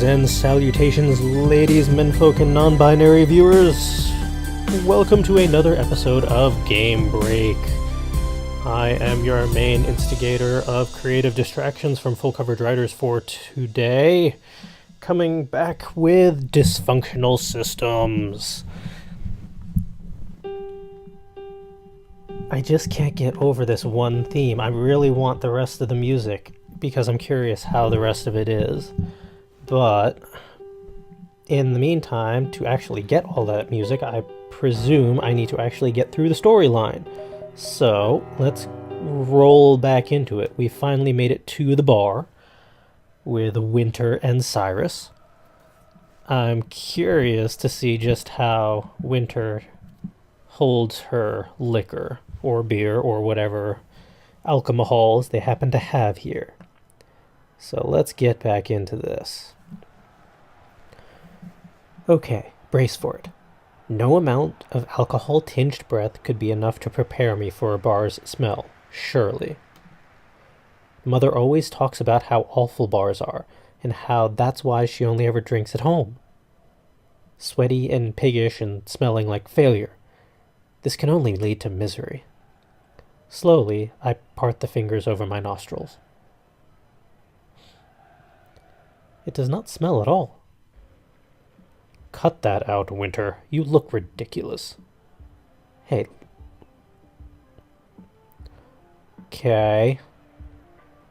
and salutations, ladies, menfolk, and non-binary viewers. Welcome to another episode of Game Break. I am your main instigator of creative distractions from full coverage writers for today, coming back with Dysfunctional Systems. I just can't get over this one theme. I really want the rest of the music, because I'm curious how the rest of it is. But in the meantime, to actually get all that music, I presume I need to actually get through the storyline. So let's roll back into it. We finally made it to the bar with Winter and Cyrus. I'm curious to see just how Winter holds her liquor or beer or whatever alcohols they happen to have here. So let's get back into this. Okay, brace for it. No amount of alcohol-tinged breath could be enough to prepare me for a bar's smell, surely. Mother always talks about how awful bars are, and how that's why she only ever drinks at home. Sweaty and piggish and smelling like failure. This can only lead to misery. Slowly, I part the fingers over my nostrils. It does not smell at all. Cut that out, Winter. You look ridiculous. Hey. Okay.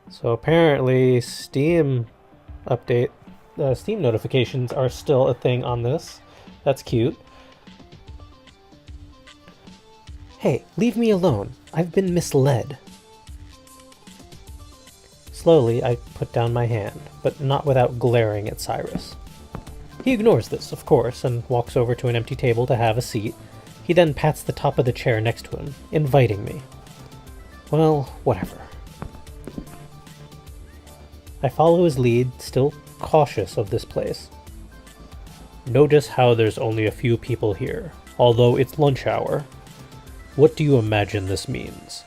So apparently Steam Steam notifications are still a thing on this. That's cute. Hey, leave me alone. I've been misled. Slowly, I put down my hand, but not without glaring at Cyrus. He ignores this, of course, and walks over to an empty table to have a seat. He then pats the top of the chair next to him, inviting me. Well, whatever. I follow his lead, still cautious of this place. Notice how there's only a few people here, although it's lunch hour. What do you imagine this means?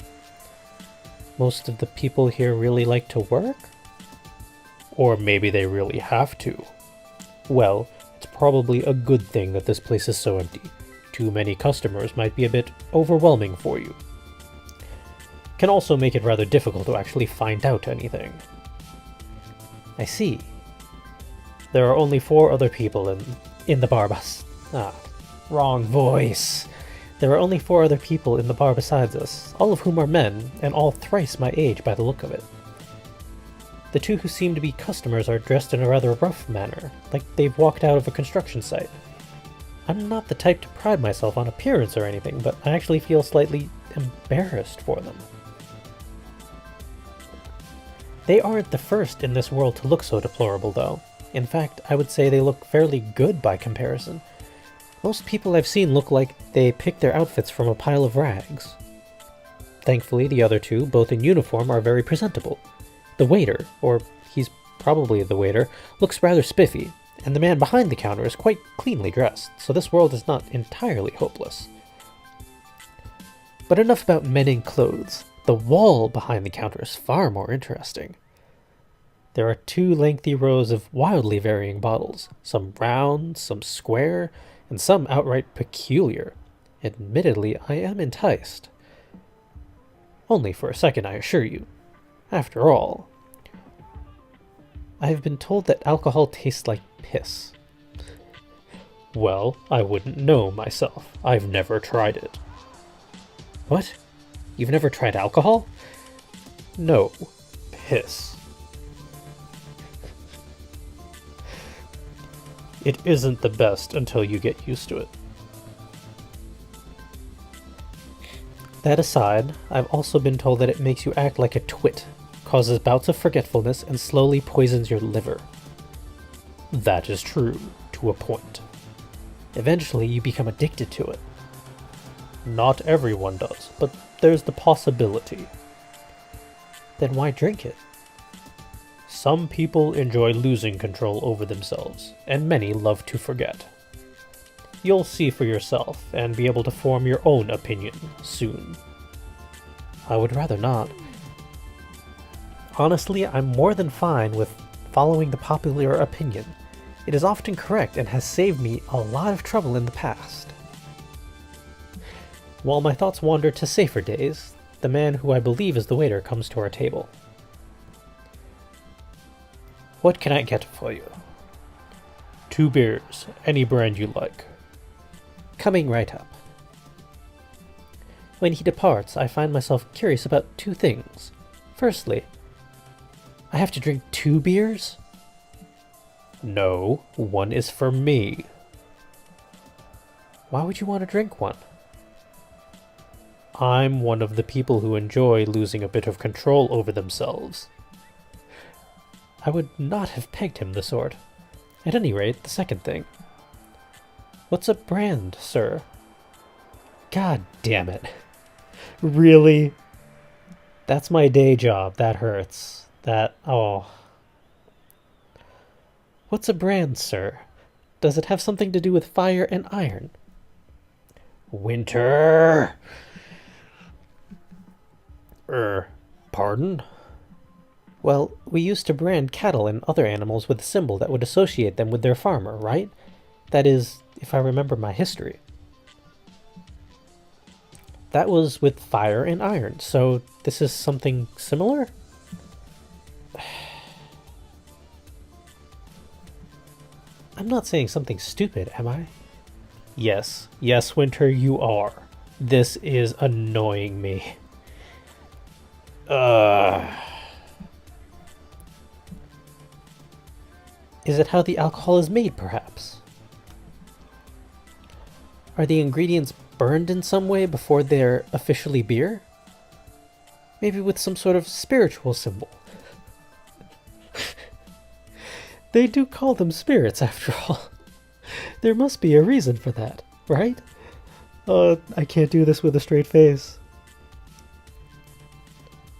Most of the people here really like to work? Or maybe they really have to. Well, it's probably a good thing that this place is so empty. Too many customers might be a bit overwhelming for you. Can also make it rather difficult to actually find out anything. I see. There are only 4 other people in the bar wrong voice. There are only 4 other people in the bar besides us, all of whom are men, and all thrice my age by the look of it. The 2 who seem to be customers are dressed in a rather rough manner, like they've walked out of a construction site. I'm not the type to pride myself on appearance or anything, but I actually feel slightly embarrassed for them. They aren't the first in this world to look so deplorable, though. In fact, I would say they look fairly good by comparison. Most people I've seen look like they picked their outfits from a pile of rags. Thankfully, the other 2, both in uniform, are very presentable. The waiter, or he's probably the waiter, looks rather spiffy, and the man behind the counter is quite cleanly dressed, so this world is not entirely hopeless. But enough about men in clothes. The wall behind the counter is far more interesting. There are 2 lengthy rows of wildly varying bottles, some round, some square, and some outright peculiar. Admittedly, I am enticed. Only for a second, I assure you. After all, I have been told that alcohol tastes like piss. Well, I wouldn't know myself. I've never tried it. What? You've never tried alcohol? No, piss. It isn't the best until you get used to it. That aside, I've also been told that it makes you act like a twit, causes bouts of forgetfulness, and slowly poisons your liver. That is true, to a point. Eventually, you become addicted to it. Not everyone does, but there's the possibility. Then why drink it? Some people enjoy losing control over themselves, and many love to forget. You'll see for yourself, and be able to form your own opinion soon. I would rather not. Honestly, I'm more than fine with following the popular opinion. It is often correct and has saved me a lot of trouble in the past. While my thoughts wander to safer days, the man who I believe is the waiter comes to our table. What can I get for you? 2 beers, any brand you like. Coming right up. When he departs, I find myself curious about 2 things. Firstly, I have to drink 2 beers? No, 1 is for me. Why would you want to drink 1? I'm one of the people who enjoy losing a bit of control over themselves. I would not have pegged him the sort. At any rate, the second thing. What's a brand, sir? God damn it. Really? That's my day job. That hurts. Oh. What's a brand, sir? Does it have something to do with fire and iron? Winter! Pardon? Well, we used to brand cattle and other animals with a symbol that would associate them with their farmer, right? That is, if I remember my history. That was with fire and iron, so this is something similar? I'm not saying something stupid, am I? Yes, Winter, you are. This is annoying me. Is it how the alcohol is made, perhaps? Are the ingredients burned in some way before they're officially beer? Maybe with some sort of spiritual symbol. They do call them spirits, after all. There must be a reason for that, right? I can't do this with a straight face.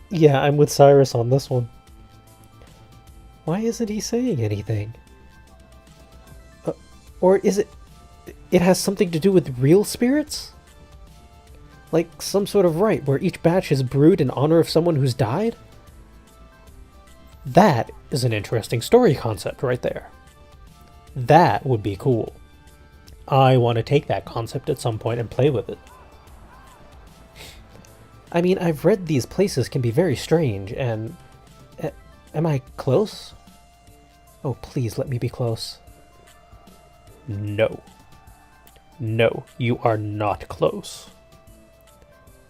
Yeah, I'm with Cyrus on this one. Why isn't he saying anything? Or is it has something to do with real spirits? Like some sort of rite where each batch is brewed in honor of someone who's died? That is an interesting story concept right there. That would be cool. I want to take that concept at some point and play with it. I mean, I've read these places can be very strange, and... am I close? Oh, please let me be close. No. No, you are not close.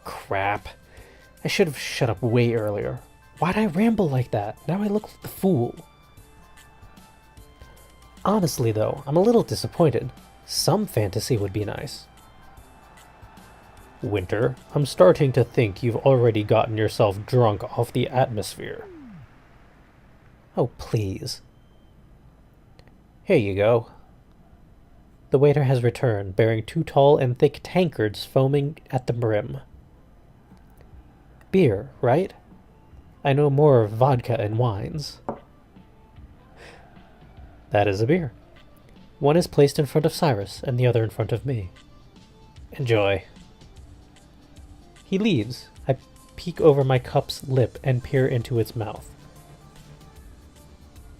Crap. I should have shut up way earlier. Why'd I ramble like that? Now I look like the fool. Honestly, though, I'm a little disappointed. Some fantasy would be nice. Winter, I'm starting to think you've already gotten yourself drunk off the atmosphere. Oh, please. Here you go. The waiter has returned, bearing 2 tall and thick tankards foaming at the brim. Beer, right? I know more of vodka and wines. That is a beer. One is placed in front of Cyrus, and the other in front of me. Enjoy. He leaves. I peek over my cup's lip and peer into its mouth.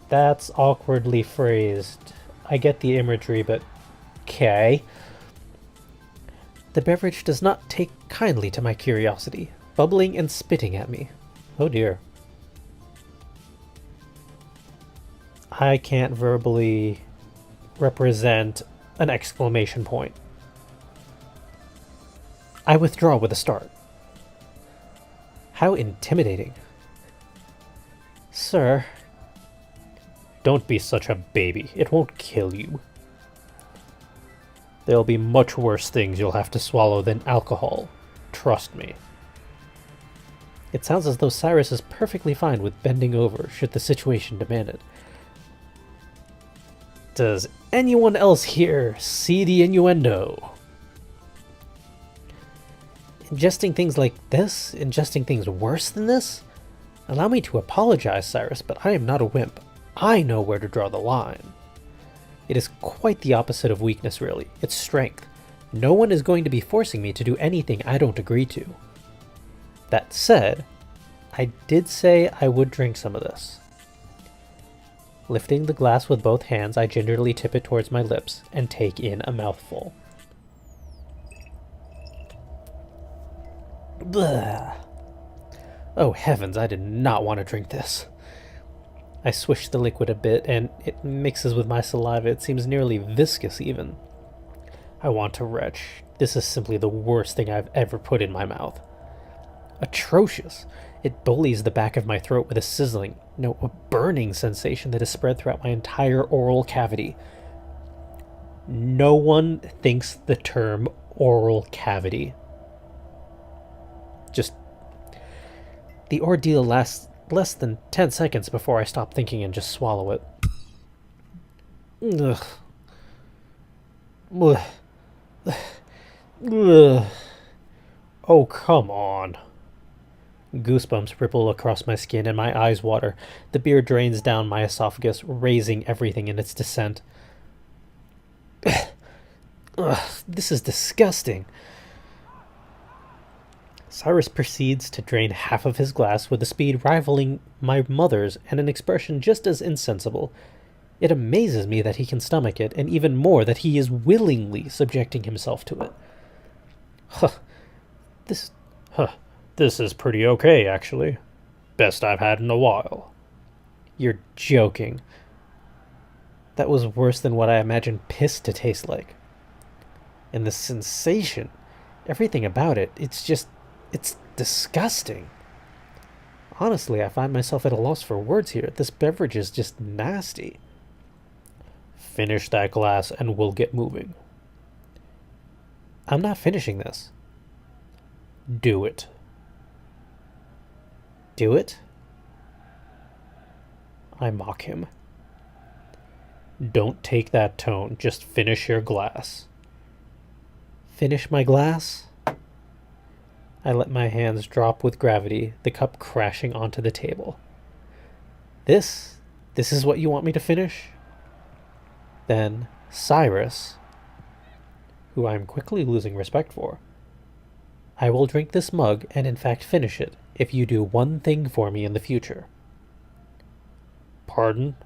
That's awkwardly phrased. I get the imagery, but... okay. The beverage does not take kindly to my curiosity, bubbling and spitting at me. Oh dear. I can't verbally represent an exclamation point. I withdraw with a start. How intimidating. Sir. Don't be such a baby. It won't kill you. There'll be much worse things you'll have to swallow than alcohol. Trust me. It sounds as though Cyrus is perfectly fine with bending over should the situation demand it. Does anyone else here see the innuendo? Ingesting things like this? Ingesting things worse than this? Allow me to apologize, Cyrus, but I am not a wimp. I know where to draw the line. It is quite the opposite of weakness, really. It's strength. No one is going to be forcing me to do anything I don't agree to. That said, I did say I would drink some of this. Lifting the glass with both hands, I gingerly tip it towards my lips and take in a mouthful. Blah. Oh heavens, I did not want to drink this. I swish the liquid a bit, and it mixes with my saliva. It seems nearly viscous, even. I want to retch. This is simply the worst thing I've ever put in my mouth. Atrocious. It bullies the back of my throat with a sizzling, no, a burning sensation that is spread throughout my entire oral cavity. No one thinks the term oral cavity. Just... the ordeal lasts less than 10 seconds before I stop thinking and just swallow it. Ugh. Ugh. Ugh. Oh, come on. Goosebumps ripple across my skin and my eyes water. The beer drains down my esophagus, raising everything in its descent. Ugh, this is disgusting. Cyrus proceeds to drain half of his glass with a speed rivaling my mother's and an expression just as insensible. It amazes me that he can stomach it, and even more that he is willingly subjecting himself to it. This is pretty okay, actually. Best I've had in a while. You're joking. That was worse than what I imagined piss to taste like. And the sensation, everything about it, it's disgusting. Honestly, I find myself at a loss for words here. This beverage is just nasty. Finish that glass and we'll get moving. I'm not finishing this. Do it. Do it? I mock him. Don't take that tone. Just finish your glass. Finish my glass? I let my hands drop with gravity, the cup crashing onto the table. This is what you want me to finish? Then Cyrus, who I am quickly losing respect for, I will drink this mug and in fact finish it if you do one thing for me in the future. Pardon?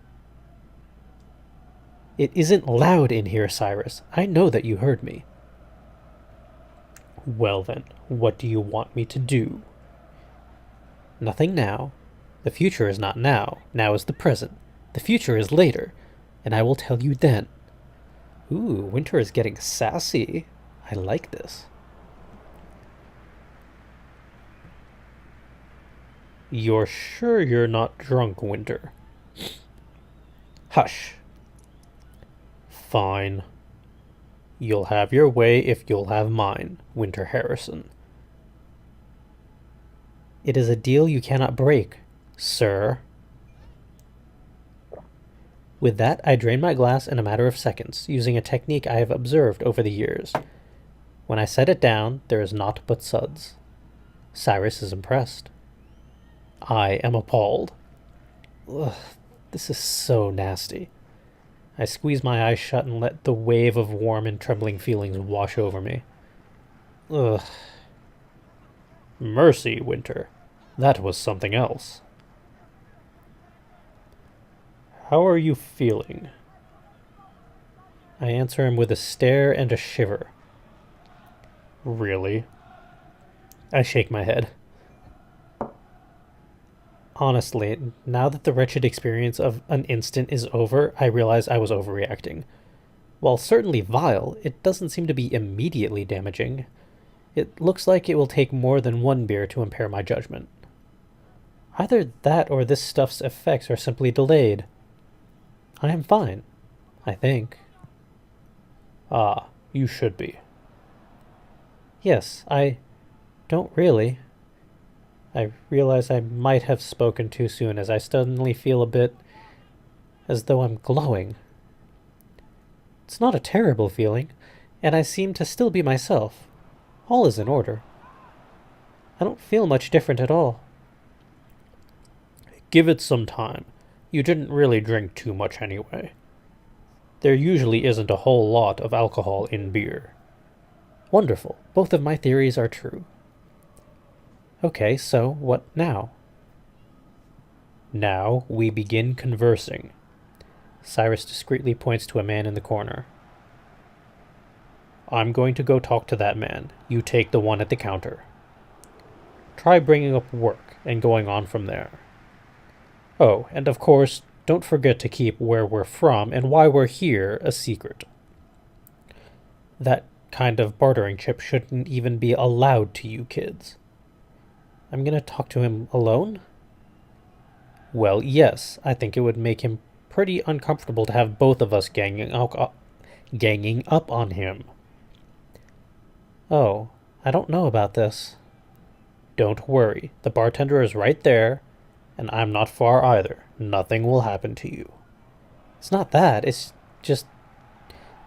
It isn't loud in here, Cyrus. I know that you heard me. Well then, what do you want me to do? Nothing now. The future is not now. Now is the present. The future is later, and I will tell you then. Ooh, Winter is getting sassy. I like this. You're sure you're not drunk, Winter? Hush. Fine. You'll have your way if you'll have mine, Winter Harrison. It is a deal you cannot break, sir. With that, I drain my glass in a matter of seconds, using a technique I have observed over the years. When I set it down, there is naught but suds. Cyrus is impressed. I am appalled. Ugh, this is so nasty. I squeeze my eyes shut and let the wave of warm and trembling feelings wash over me. Ugh. Mercy, Winter. That was something else. How are you feeling? I answer him with a stare and a shiver. Really? I shake my head. Honestly, now that the wretched experience of an instant is over, I realize I was overreacting. While certainly vile, it doesn't seem to be immediately damaging. It looks like it will take more than one beer to impair my judgment. Either that or this stuff's effects are simply delayed. I am fine, I think. Ah, you should be. Yes, I don't really. I realize I might have spoken too soon as I suddenly feel a bit as though I'm glowing. It's not a terrible feeling, and I seem to still be myself. All is in order. I don't feel much different at all. Give it some time. You didn't really drink too much anyway. There usually isn't a whole lot of alcohol in beer. Wonderful. Both of my theories are true. Okay, so what now? Now we begin conversing. Cyrus discreetly points to a man in the corner. I'm going to go talk to that man. You take the one at the counter. Try bringing up work and going on from there. Oh, and of course, don't forget to keep where we're from and why we're here a secret. That kind of bartering chip shouldn't even be allowed to you kids. I'm gonna talk to him alone? Well, yes, I think it would make him pretty uncomfortable to have both of us ganging up on him. Oh, I don't know about this. Don't worry, the bartender is right there, and I'm not far either. Nothing will happen to you. It's not that, it's just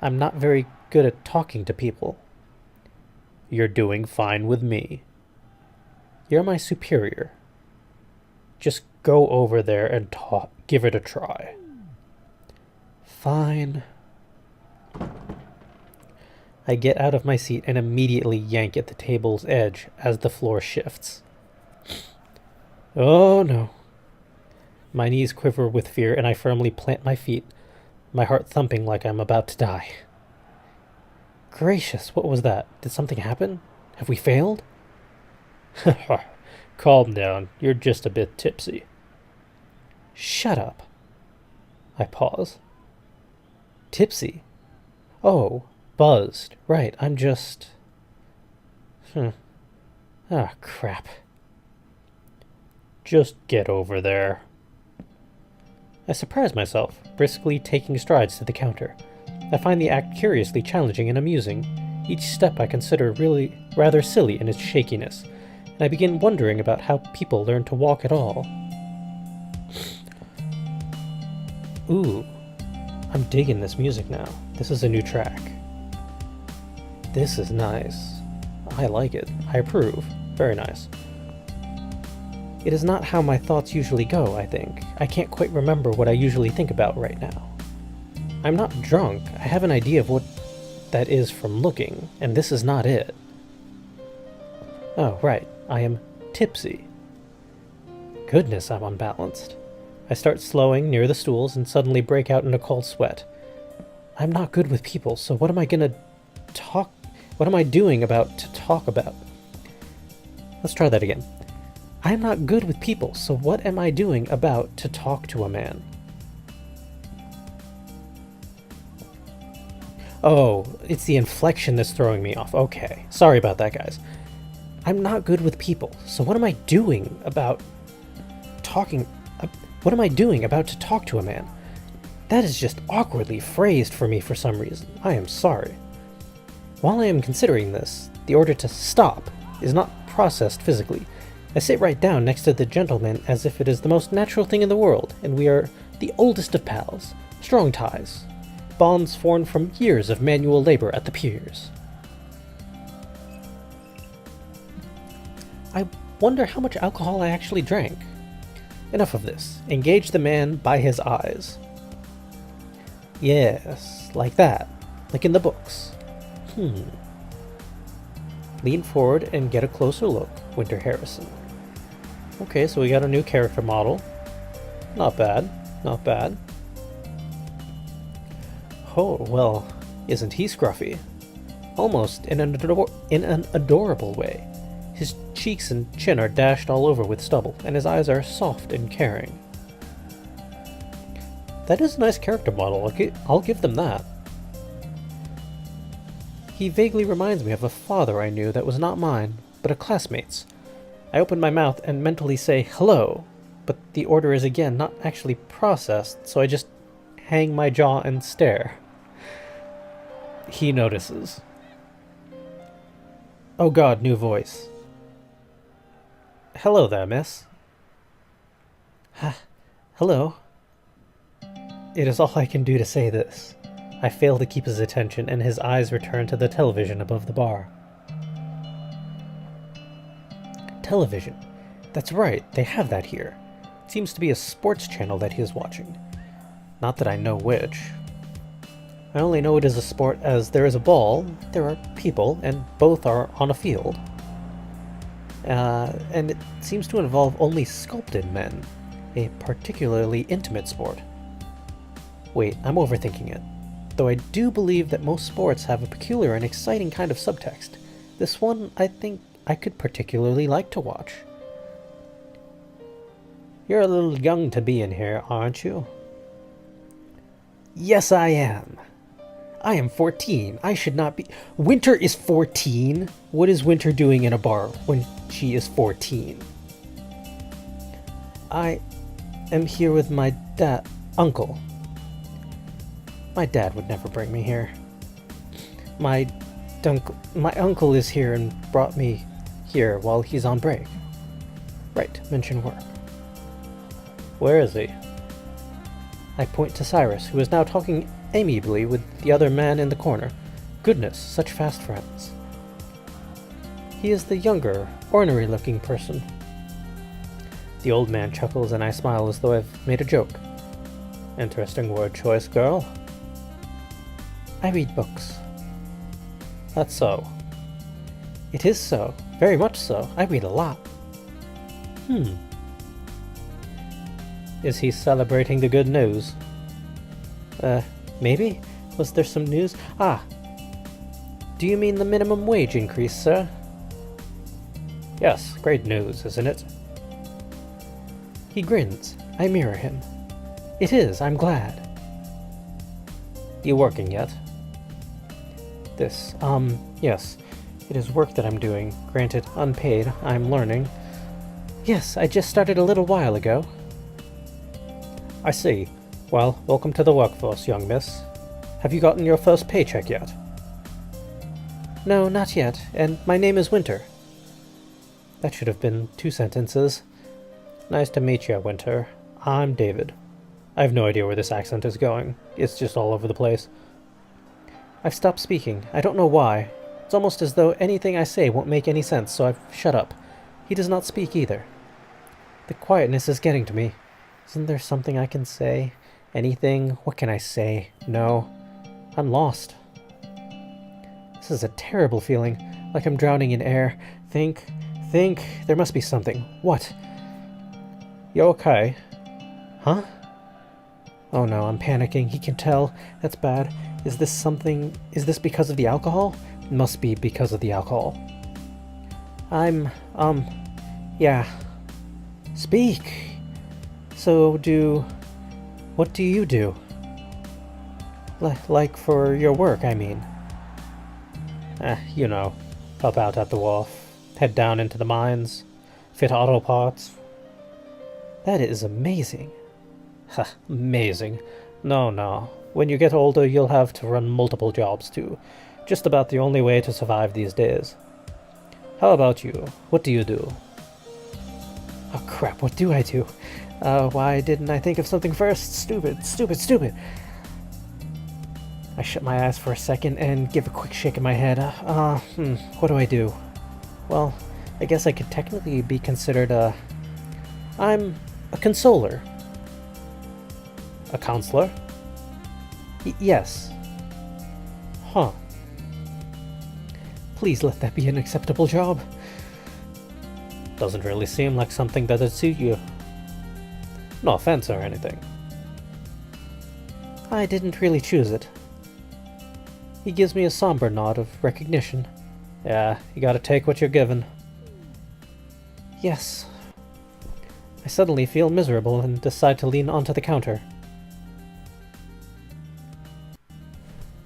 I'm not very good at talking to people. You're doing fine with me. You're my superior. Just go over there and talk. Give it a try. Fine. I get out of my seat and immediately yank at the table's edge as the floor shifts. Oh no. My knees quiver with fear and I firmly plant my feet, my heart thumping like I'm about to die. Gracious, what was that? Did something happen? Have we failed? Calm down. You're just a bit tipsy. Shut up. I pause. Tipsy? Oh, buzzed. Right, I'm just... Ah, crap. Just get over there. I surprise myself, briskly taking strides to the counter. I find the act curiously challenging and amusing. Each step I consider really rather silly in its shakiness, and I begin wondering about how people learn to walk at all. Ooh, I'm digging this music now. This is a new track. This is nice. I like it. I approve. Very nice. It is not how my thoughts usually go, I think. I can't quite remember what I usually think about right now. I'm not drunk. I have an idea of what that is from looking, and this is not it. Oh, right. I am tipsy. Goodness, I'm unbalanced. I start slowing near the stools and suddenly break out in a cold sweat. I'm not good with people, so what am I doing about to talk about? Let's try that again. I'm not good with people, so what am I doing about to talk to a man? Oh, it's the inflection that's throwing me off. Okay, sorry about that, guys. I'm not good with people, so what am I doing about to talk to a man? That is just awkwardly phrased for me for some reason. I am sorry. While I am considering this, the order to stop is not processed physically. I sit right down next to the gentleman as if it is the most natural thing in the world, and we are the oldest of pals. Strong ties. Bonds formed from years of manual labor at the piers. I wonder how much alcohol I actually drank. Enough of this. Engage the man by his eyes. Yes, like that. Like in the books. Lean forward and get a closer look, Winter Harrison. Okay, so we got a new character model. Not bad, not bad. Oh, well, isn't he scruffy? Almost in an adorable way. His cheeks and chin are dashed all over with stubble, and his eyes are soft and caring. That is a nice character model, I'll give them that. He vaguely reminds me of a father I knew that was not mine, but a classmate's. I open my mouth and mentally say hello, but the order is again not actually processed, so I just hang my jaw and stare. He notices. Oh god, new voice. Hello there, miss. Hello. It is all I can do to say this. I fail to keep his attention, and his eyes return to the television above the bar. Television. That's right, they have that here. It seems to be a sports channel that he is watching. Not that I know which. I only know it is a sport as there is a ball, there are people, and both are on a field. And it seems to involve only sculpted men, a particularly intimate sport. Wait, I'm overthinking it. Though I do believe that most sports have a peculiar and exciting kind of subtext. This one, I think I could particularly like to watch. You're a little young to be in here, aren't you? Yes, I am. I am 14. I should not be... Winter is 14? What is Winter doing in a bar when she is 14? I am here with my uncle. My dad would never bring me here. My uncle is here and brought me here while he's on break. Right, mention work. Where is he? I point to Cyrus, who is now talking amiably with the other man in the corner. Goodness, such fast friends. He is the younger, ornery-looking person. The old man chuckles and I smile as though I've made a joke. Interesting word choice, girl. I read books. That's so. It is so. Very much so. I read a lot. Is he celebrating the good news? Maybe? Was there some news? Ah! Do you mean the minimum wage increase, sir? Yes, great news, isn't it? He grins. I mirror him. It is, I'm glad. You working yet? Yes. It is work that I'm doing. Granted, unpaid. I'm learning. Yes, I just started a little while ago. I see. Well, welcome to the workforce, young miss. Have you gotten your first paycheck yet? No, not yet, and my name is Winter. That should have been 2 sentences. Nice to meet you, Winter. I'm David. I have no idea where this accent is going. It's just all over the place. I've stopped speaking. I don't know why. It's almost as though anything I say won't make any sense, so I've shut up. He does not speak either. The quietness is getting to me. Isn't there something I can say? Anything? What can I say? No. I'm lost. This is a terrible feeling, like I'm drowning in air. Think. There must be something. What? You okay? Huh? Oh no, I'm panicking. He can tell. That's bad. Is this because of the alcohol? It must be because of the alcohol. Yeah. Speak! So what do you do? Like for your work, I mean. Help out at the wharf, head down into the mines, fit auto parts. That is amazing. Ha, amazing. No. When you get older, you'll have to run multiple jobs too. Just about the only way to survive these days. How about you? What do you do? Oh crap, what do I do? Why didn't I think of something first? Stupid. I shut my eyes for a second and give a quick shake in my head. What do I do? Well, I guess I could technically be considered I'm a consoler. A counselor? Yes. Huh. Please let that be an acceptable job. Doesn't really seem like something that'd suit you. No offense or anything. I didn't really choose it. He gives me a somber nod of recognition. Yeah, you gotta take what you're given. Yes. I suddenly feel miserable and decide to lean onto the counter.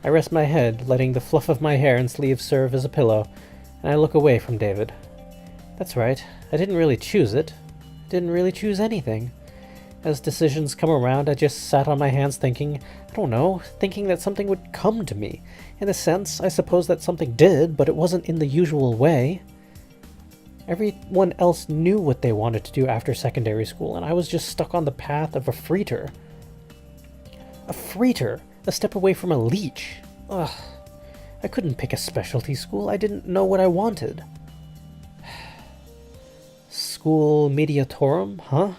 I rest my head, letting the fluff of my hair and sleeves serve as a pillow, and I look away from David. That's right, I didn't really choose it. I didn't really choose anything. As decisions come around, I just sat on my hands thinking that something would come to me. In a sense, I suppose that something did, but it wasn't in the usual way. Everyone else knew what they wanted to do after secondary school, and I was just stuck on the path of a freeter. A freeter! A step away from a leech. Ugh. I couldn't pick a specialty school. I didn't know what I wanted. School mediatorum, huh?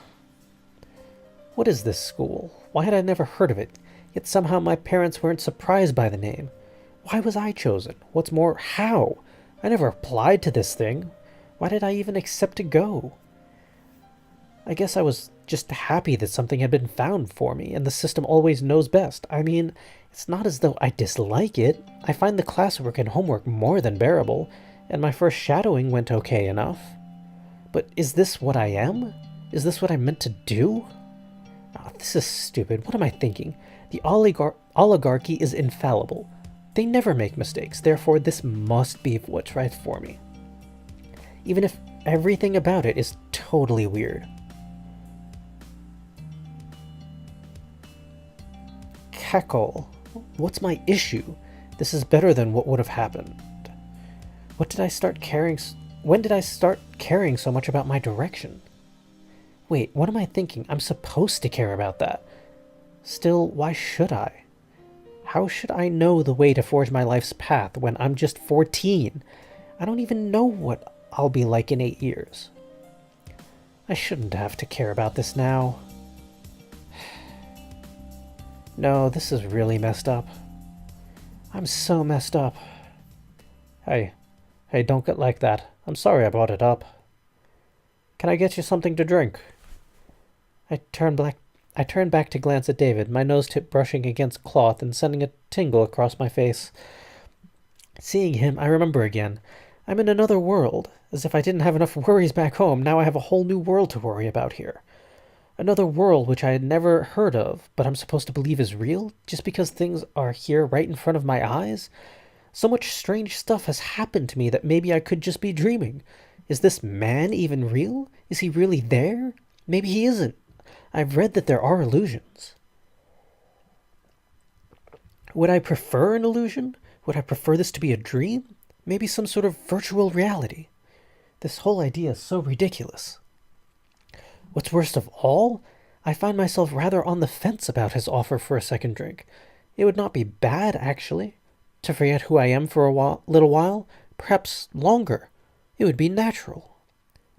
What is this school? Why had I never heard of it? Yet somehow my parents weren't surprised by the name. Why was I chosen? What's more, how? I never applied to this thing. Why did I even accept to go? I guess I was just happy that something had been found for me, and the system always knows best. I mean, it's not as though I dislike it. I find the classwork and homework more than bearable, and my first shadowing went okay enough. But is this what I am? Is this what I'm meant to do? Oh, this is stupid. What am I thinking? The oligarchy is infallible. They never make mistakes, therefore this must be what's right for me. Even if everything about it is totally weird. Cackle. What's my issue? This is better than what would have happened. When did I start caring so much about my direction? Wait, what am I thinking? I'm supposed to care about that. Still, why should I? How should I know the way to forge my life's path when I'm just 14? I don't even know what I'll be like in 8 years. I shouldn't have to care about this now. No, this is really messed up. I'm so messed up. Hey, don't get like that. I'm sorry I brought it up. Can I get you something to drink? I turned back to glance at David, my nose tip brushing against cloth and sending a tingle across my face. Seeing him, I remember again. I'm in another world. As if I didn't have enough worries back home, now I have a whole new world to worry about here. Another world which I had never heard of, but I'm supposed to believe is real, just because things are here right in front of my eyes? So much strange stuff has happened to me that maybe I could just be dreaming. Is this man even real? Is he really there? Maybe he isn't. I've read that there are illusions. Would I prefer an illusion? Would I prefer this to be a dream? Maybe some sort of virtual reality? This whole idea is so ridiculous. What's worst of all, I find myself rather on the fence about his offer for a second drink. It would not be bad, actually, to forget who I am for a little while, perhaps longer. It would be natural.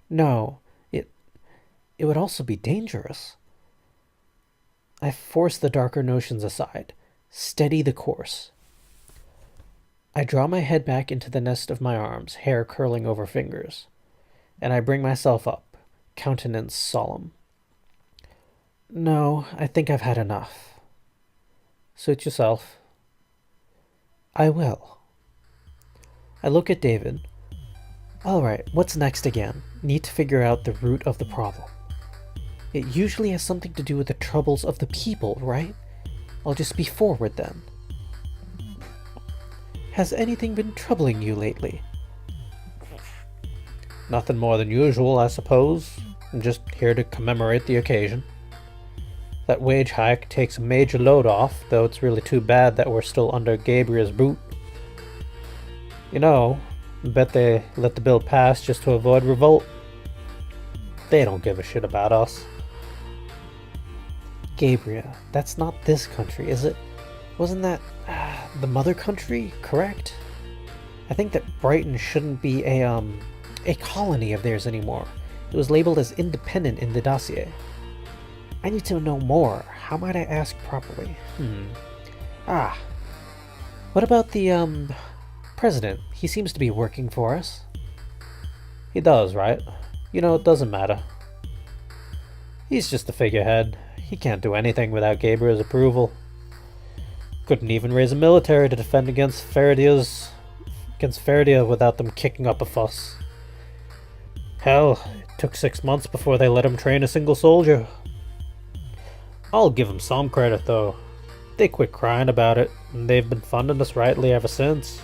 No, it would also be dangerous. I force the darker notions aside, steady the course. I draw my head back into the nest of my arms, hair curling over fingers, and I bring myself up, countenance solemn. No, I think I've had enough. Suit yourself. I will. I look at David. All right, what's next again? Need to figure out the root of the problem. It usually has something to do with the troubles of the people, right? I'll just be forward then. Has anything been troubling you lately? Nothing more than usual, I suppose. I'm just here to commemorate the occasion. That wage hike takes a major load off, though it's really too bad that we're still under Gabriel's boot. You know, I bet they let the bill pass just to avoid revolt. They don't give a shit about us. Gabriel, that's not this country, is it? Wasn't that the mother country, correct? I think that Brighton shouldn't be a colony of theirs anymore. It was labeled as independent in the dossier. I need to know more. How might I ask properly? What about the, president? He seems to be working for us. He does, right? You know, it doesn't matter. He's just the figurehead. He can't do anything without Gabriel's approval. Couldn't even raise a military to defend against Ferdia without them kicking up a fuss. Hell, it took 6 months before they let him train a single soldier. I'll give them some credit, though. They quit crying about it, and they've been funding us rightly ever since.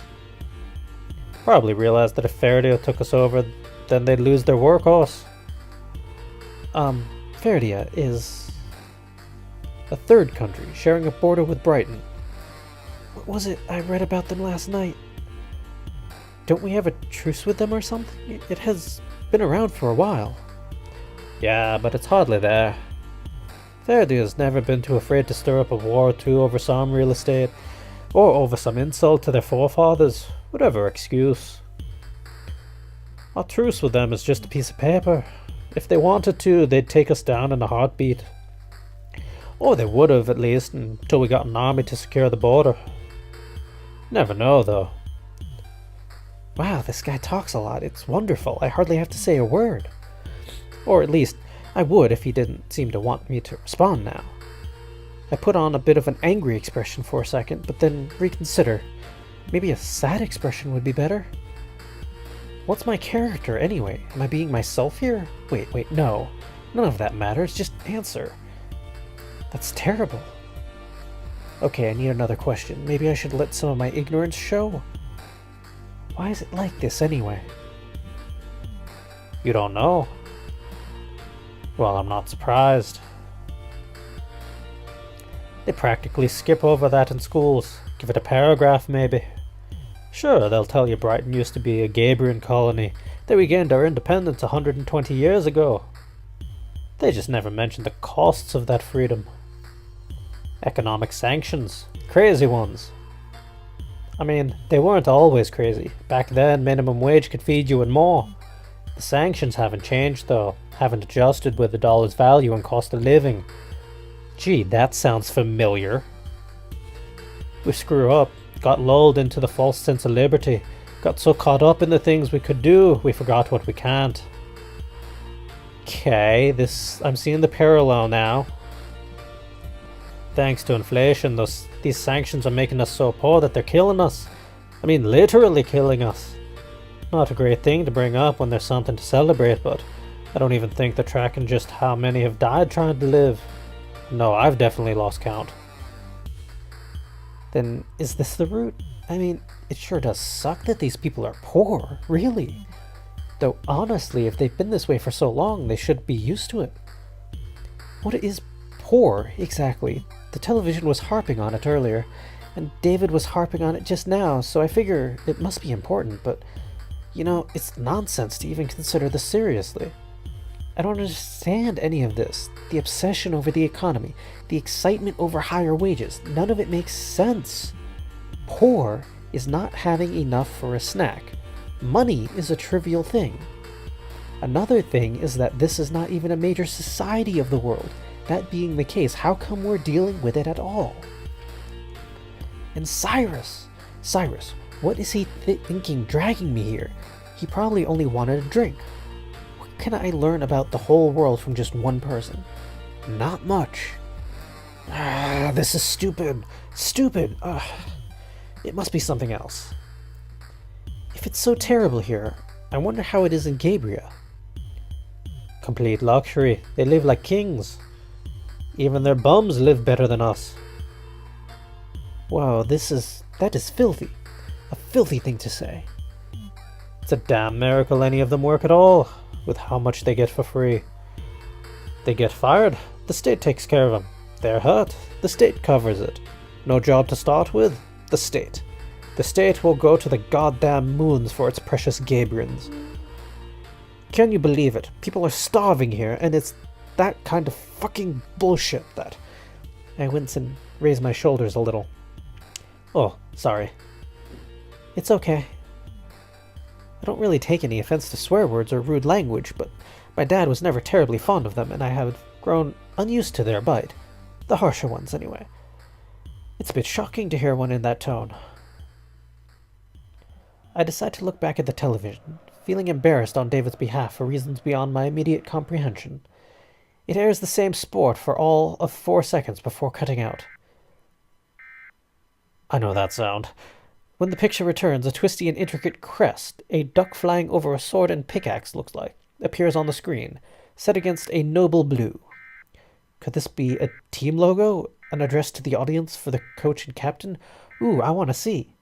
Probably realized that if Ferdia took us over, then they'd lose their workhorse. Ferdia is a third country sharing a border with Brighton. What was it I read about them last night? Don't we have a truce with them or something? It has been around for a while. Yeah, but it's hardly there. Ferdia's never been too afraid to stir up a war or two over some real estate, or over some insult to their forefathers, whatever excuse. Our truce with them is just a piece of paper. If they wanted to, they'd take us down in a heartbeat. Or they would have, at least, until we got an army to secure the border. Never know, though. Wow, this guy talks a lot. It's wonderful. I hardly have to say a word. Or at least, I would if he didn't seem to want me to respond now. I put on a bit of an angry expression for a second, but then reconsider. Maybe a sad expression would be better? What's my character, anyway? Am I being myself here? Wait, no. None of that matters, just answer. That's terrible. Okay, I need another question. Maybe I should let some of my ignorance show? Why is it like this, anyway? You don't know? Well, I'm not surprised. They practically skip over that in schools. Give it a paragraph, maybe. Sure, they'll tell you Brighton used to be a Gabrian colony, that we gained our independence 120 years ago. They just never mention the costs of that freedom. Economic sanctions. Crazy ones. I mean, they weren't always crazy. Back then, minimum wage could feed you and more. The sanctions haven't changed, though. Haven't adjusted with the dollar's value and cost of living. Gee, that sounds familiar. We screw up. Got lulled into the false sense of liberty. Got so caught up in the things we could do, we forgot what we can't. Okay, I'm seeing the parallel now. Thanks to inflation, these sanctions are making us so poor that they're killing us. I mean, literally killing us. Not a great thing to bring up when there's something to celebrate, but I don't even think they're tracking just how many have died trying to live. No, I've definitely lost count. Then is this the root? I mean, it sure does suck that these people are poor, really. Though honestly, if they've been this way for so long, they should be used to it. What is poor, exactly? The television was harping on it earlier, and David was harping on it just now, so I figure it must be important, but, you know, it's nonsense to even consider this seriously. I don't understand any of this. The obsession over the economy, the excitement over higher wages, none of it makes sense. Poor is not having enough for a snack. Money is a trivial thing. Another thing is that this is not even a major society of the world. That being the case, how come we're dealing with it at all? And Cyrus, what is he thinking dragging me here? He probably only wanted a drink. What can I learn about the whole world from just one person? Not much. This is stupid. It must be something else. If it's so terrible here, I wonder how it is in Gabriel. Complete luxury. They live like kings. Even their bums live better than us. Wow, that is filthy. A filthy thing to say. It's a damn miracle any of them work at all, with how much they get for free. They get fired, the state takes care of them. They're hurt, the state covers it. No job to start with, the state. The state will go to the goddamn moons for its precious Gabrians. Can you believe it? People are starving here, and it's that kind of fucking bullshit that... I wince and raise my shoulders a little. Oh, sorry. It's okay. I don't really take any offense to swear words or rude language, but my dad was never terribly fond of them, and I have grown unused to their bite. The harsher ones, anyway. It's a bit shocking to hear one in that tone. I decide to look back at the television, feeling embarrassed on David's behalf for reasons beyond my immediate comprehension. It airs the same sport for all of 4 seconds before cutting out. I know that sound. When the picture returns, a twisty and intricate crest, a duck flying over a sword and pickaxe looks like, appears on the screen, set against a noble blue. Could this be a team logo? An address to the audience for the coach and captain? Ooh, I want to see.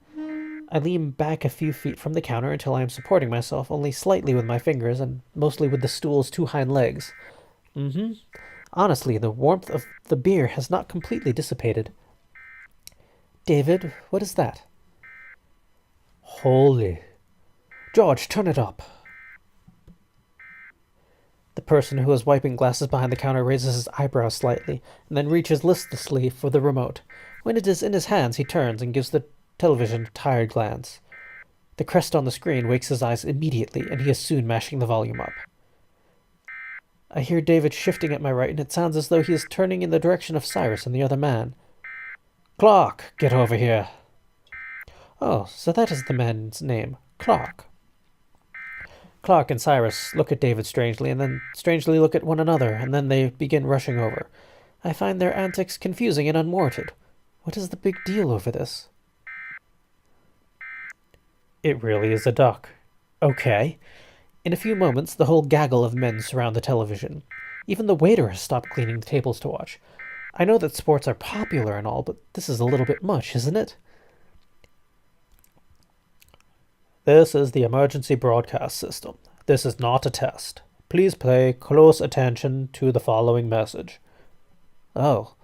I lean back a few feet from the counter until I am supporting myself only slightly with my fingers and mostly with the stool's 2 hind legs. Honestly, the warmth of the beer has not completely dissipated. David, what is that? Holy. George, turn it up. The person who is wiping glasses behind the counter raises his eyebrows slightly, and then reaches listlessly for the remote. When it is in his hands, he turns and gives the television a tired glance. The crest on the screen wakes his eyes immediately, and he is soon mashing the volume up. I hear David shifting at my right, and it sounds as though he is turning in the direction of Cyrus and the other man. Clark, get over here. Oh, so that is the man's name, Clark. Clark and Cyrus look at David strangely, and then strangely look at one another, and then they begin rushing over. I find their antics confusing and unwarranted. What is the big deal over this? It really is a duck. Okay. In a few moments, the whole gaggle of men surround the television. Even the waiter has stopped cleaning the tables to watch. I know that sports are popular and all, but this is a little bit much, isn't it? This is the emergency broadcast system. This is not a test. Please pay close attention to the following message. Oh.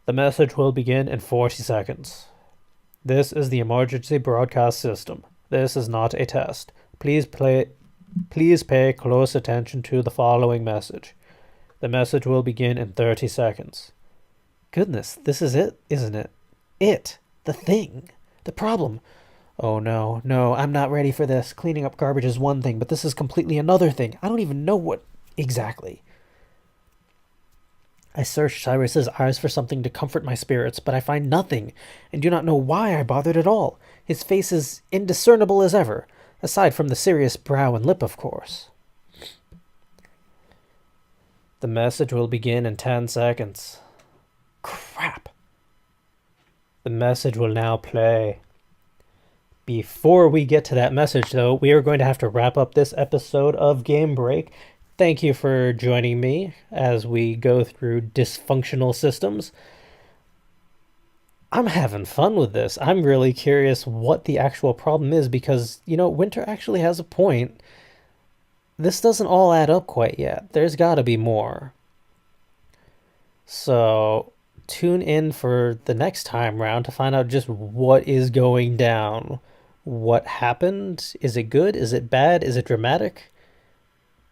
The message will begin in 40 seconds. This is the emergency broadcast system. This is not a test. Please pay close attention to the following message. The message will begin in 30 seconds. Goodness, this is it, isn't it? It. The thing. The problem. Oh no, I'm not ready for this. Cleaning up garbage is one thing, but this is completely another thing. I don't even know what exactly. I searched Cyrus's eyes for something to comfort my spirits, but I find nothing, and do not know why I bothered at all. His face is indiscernible as ever, aside from the serious brow and lip, of course. The message will begin in 10 seconds. Crap. The message will now play. Before we get to that message, though, we are going to have to wrap up this episode of Game Break. Thank you for joining me as we go through Dysfunctional Systems. I'm having fun with this. I'm really curious what the actual problem is because, Winter actually has a point. This doesn't all add up quite yet. There's got to be more. So tune in for the next time round to find out just what is going down. What happened? Is it good? Is it bad? Is it dramatic?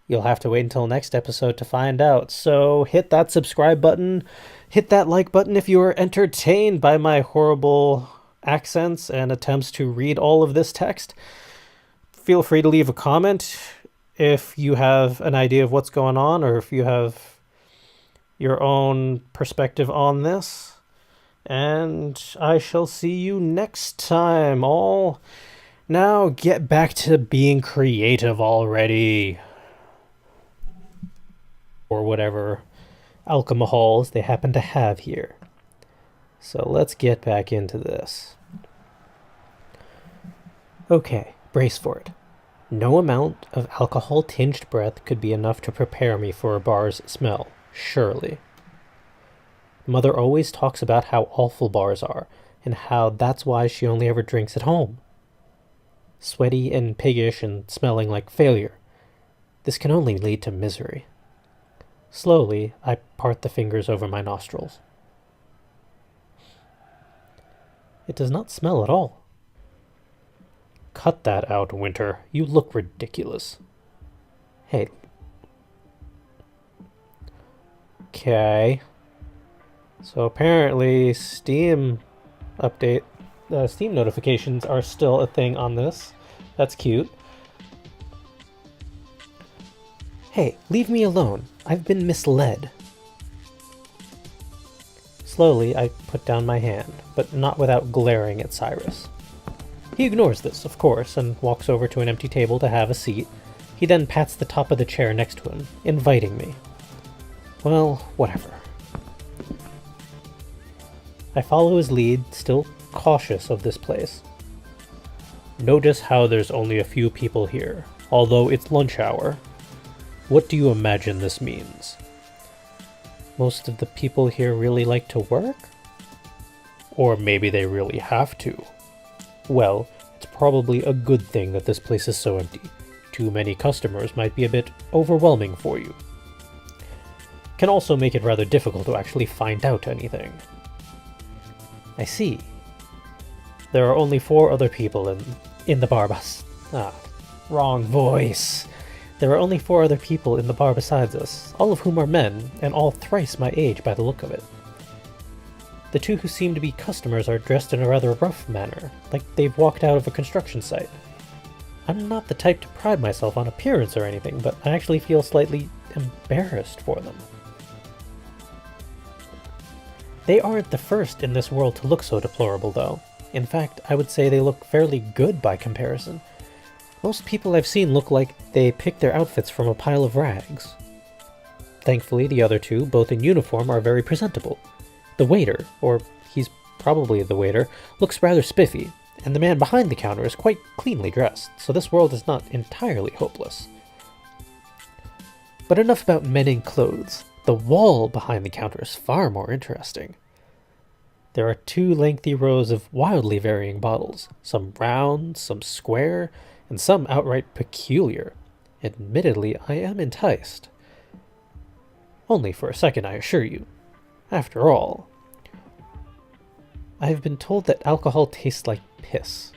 You'll have to wait until next episode to find out. So hit that subscribe button. Hit that like button if you are entertained by my horrible accents and attempts to read all of this text. Feel free to leave a comment if you have an idea of what's going on or if you have your own perspective on this. And I shall see you next time. All now get back to being creative already. Or whatever alcohols they happen to have here. So let's get back into this. Okay, brace for it. No amount of alcohol-tinged breath could be enough to prepare me for a bar's smell, surely. Mother always talks about how awful bars are, and how that's why she only ever drinks at home. Sweaty and piggish and smelling like failure. This can only lead to misery. Slowly, I part the fingers over my nostrils. It does not smell at all. Cut that out, Winter. You look ridiculous. Hey. Okay. So apparently Steam Steam notifications are still a thing on this. That's cute. Hey, leave me alone. I've been misled. Slowly, I put down my hand, but not without glaring at Cyrus. He ignores this, of course, and walks over to an empty table to have a seat. He then pats the top of the chair next to him, inviting me. Well, whatever. I follow his lead, still cautious of this place. Notice how there's only a few people here, although it's lunch hour. What do you imagine this means? Most of the people here really like to work? Or maybe they really have to. Well, it's probably a good thing that this place is so empty. Too many customers might be a bit overwhelming for you. Can also make it rather difficult to actually find out anything. I see. There are only 4 other people in the bar wrong voice. There are only 4 other people in the bar besides us, all of whom are men, and all thrice my age by the look of it. The 2 who seem to be customers are dressed in a rather rough manner, like they've walked out of a construction site. I'm not the type to pride myself on appearance or anything, but I actually feel slightly embarrassed for them. They aren't the first in this world to look so deplorable, though. In fact, I would say they look fairly good by comparison. Most people I've seen look like they picked their outfits from a pile of rags. Thankfully, the other two, both in uniform, are very presentable. The waiter, or he's probably the waiter, looks rather spiffy, and the man behind the counter is quite cleanly dressed, so this world is not entirely hopeless. But enough about men in clothes. The wall behind the counter is far more interesting. There are 2 lengthy rows of wildly varying bottles, some round, some square, and some outright peculiar. Admittedly, I am enticed. Only for a second, I assure you. After all, I have been told that alcohol tastes like piss.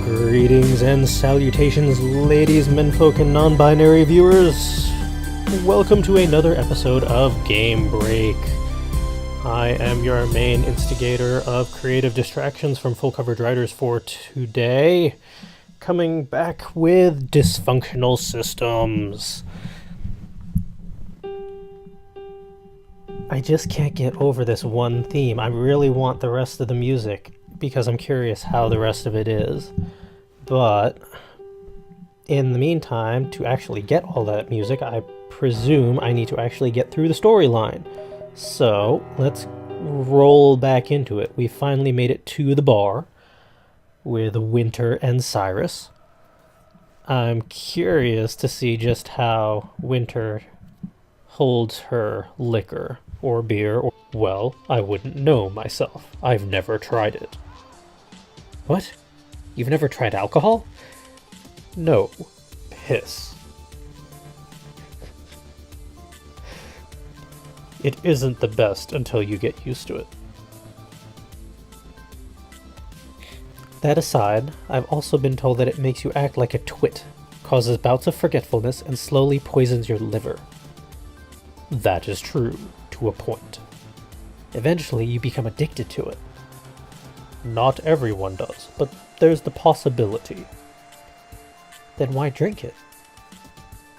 Greetings and salutations, ladies, menfolk, and non-binary viewers. Welcome to another episode of Game Break. I am your main instigator of creative distractions from full coverage writers for today, coming back with Dysfunctional Systems. I just can't get over this one theme. I really want the rest of the music because I'm curious how the rest of it is. But in the meantime, to actually get all that music, I presume I need to actually get through the storyline. So let's roll back into it. We finally made it to the bar with Winter and Cyrus. I'm curious to see just how Winter holds her liquor or beer. Well, I wouldn't know myself. I've never tried it. What? You've never tried alcohol? No. Piss. It isn't the best until you get used to it. That aside, I've also been told that it makes you act like a twit, causes bouts of forgetfulness, and slowly poisons your liver. That is true, to a point. Eventually, you become addicted to it. Not everyone does, but there's the possibility. Then why drink it?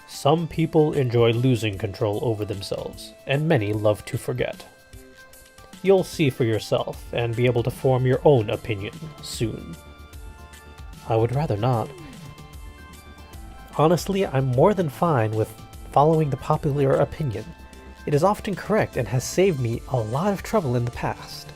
Some people enjoy losing control over themselves, and many love to forget. You'll see for yourself, and be able to form your own opinion soon. I would rather not. Honestly, I'm more than fine with following the popular opinion. It is often correct and has saved me a lot of trouble in the past.